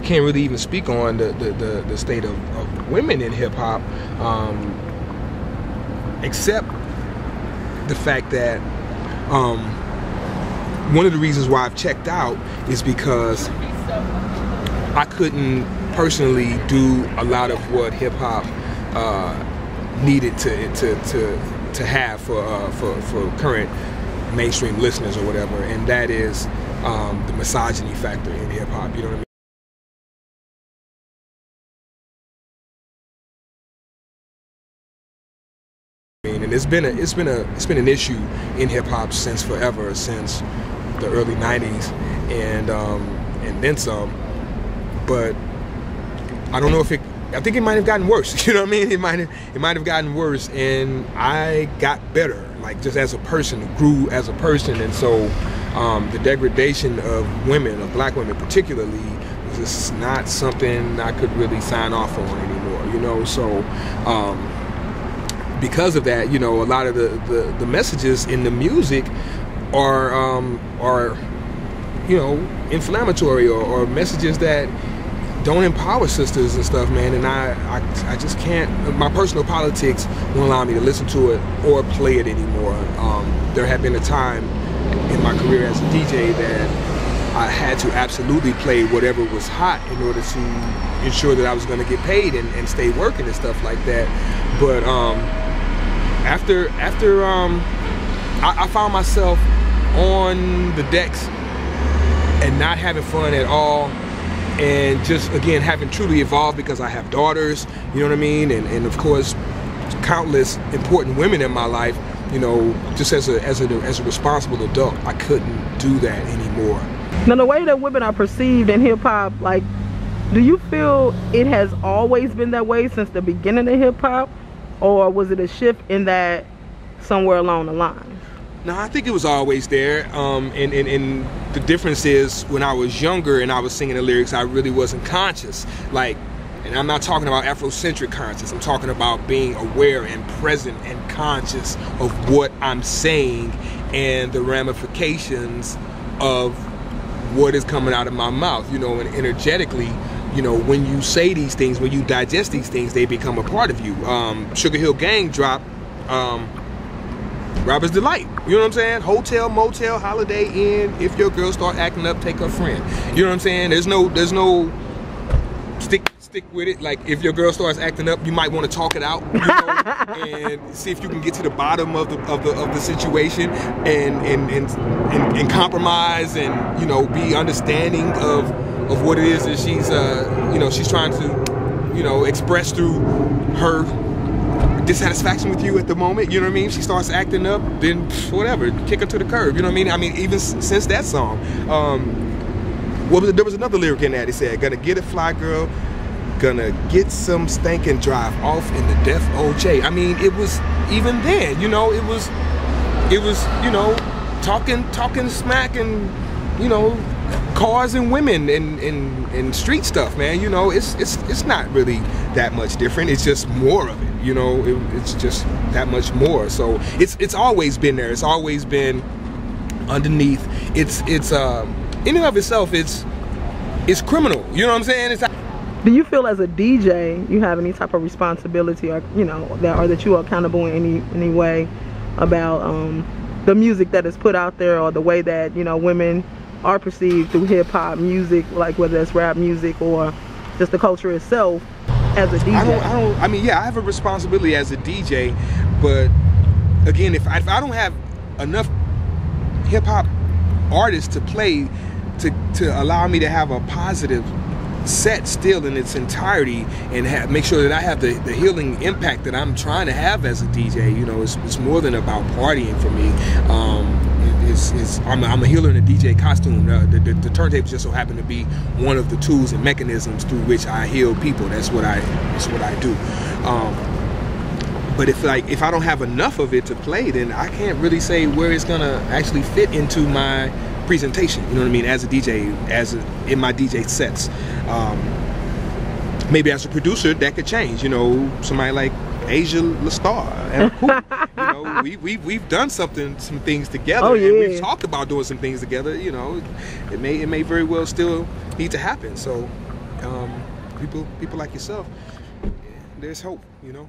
can't really even speak on the state of women in hip hop, except the fact that one of the reasons why I've checked out is because I couldn't personally do a lot of what hip hop needed to have for current mainstream listeners or whatever, and that is the misogyny factor in hip hop. You know what I mean? And it's been an issue in hip hop since forever, since the early '90s, and then some. But I don't know if I think it might have gotten worse. You know what I mean? It might have gotten worse, and I got better, like just as a person, grew as a person, and so the degradation of women, of black women particularly, was just not something I could really sign off on anymore. You know, so. Because of that, you know, a lot of the messages in the music are you know, inflammatory or messages that don't empower sisters and stuff, man. And I just can't. My personal politics won't allow me to listen to it or play it anymore. There had been a time in my career as a DJ that I had to absolutely play whatever was hot in order to ensure that I was going to get paid and stay working and stuff like that. But after I found myself on the decks and not having fun at all, and just again having truly evolved because I have daughters, you know what I mean, and of course countless important women in my life, you know, just as a responsible adult, I couldn't do that anymore. Now, the way that women are perceived in hip hop, like, do you feel it has always been that way since the beginning of hip hop? Or was it a shift in that somewhere along the line? No, I think it was always there. And the difference is when I was younger and I was singing the lyrics, I really wasn't conscious. Like, and I'm not talking about Afrocentric conscious. I'm talking about being aware and present and conscious of what I'm saying and the ramifications of what is coming out of my mouth, you know, and energetically. You know, when you say these things, when you digest these things, they become a part of you. Sugar Hill Gang dropped Robber's Delight. You know what I'm saying? Hotel, motel, Holiday Inn. If your girl start acting up, take her friend. You know what I'm saying? There's no stick with it. Like, if your girl starts acting up, you might want to talk it out, you know, and see if you can get to the bottom of the situation and compromise and, you know, be understanding of what it is that she's you know, she's trying to, you know, express through her dissatisfaction with you at the moment. You know what I mean? If she starts acting up, then whatever, kick her to the curb. You know what I mean? I mean, even since that song, there was another lyric in that. It said, "Gonna get a fly girl, gonna get some stank and drive off in the Def OJ." I mean, it was even then, you know, it was, you know, talking smack and, you know, cars and women and street stuff, man. You know, it's not really that much different. It's just more of it, you know. It's just that much more. So it's always been there. It's always been underneath. It's in and of itself, it's criminal. You know what I'm saying? Do you feel as a DJ you have any type of responsibility, or, you know, that you are accountable in any way about the music that is put out there, or the way that, you know, women are perceived through hip-hop music, like whether it's rap music or just the culture itself, as a DJ? I mean, yeah, I have a responsibility as a DJ, but again, if I don't have enough hip-hop artists to play to allow me to have a positive set still in its entirety and make sure that I have the healing impact that I'm trying to have as a DJ, you know, it's more than about partying for me. I'm a healer in a DJ costume. The turntable just so happen to be one of the tools and mechanisms through which I heal people. That's what I do. But if I don't have enough of it to play, then I can't really say where it's gonna actually fit into my presentation. You know what I mean? As a DJ, in my DJ sets. Maybe as a producer, that could change. You know, somebody like Asia LaStar and Cool. You know, we've done some things together. Oh, yeah. And we've talked about doing some things together. You know, it may very well still need to happen. So people like yourself, there's hope, you know.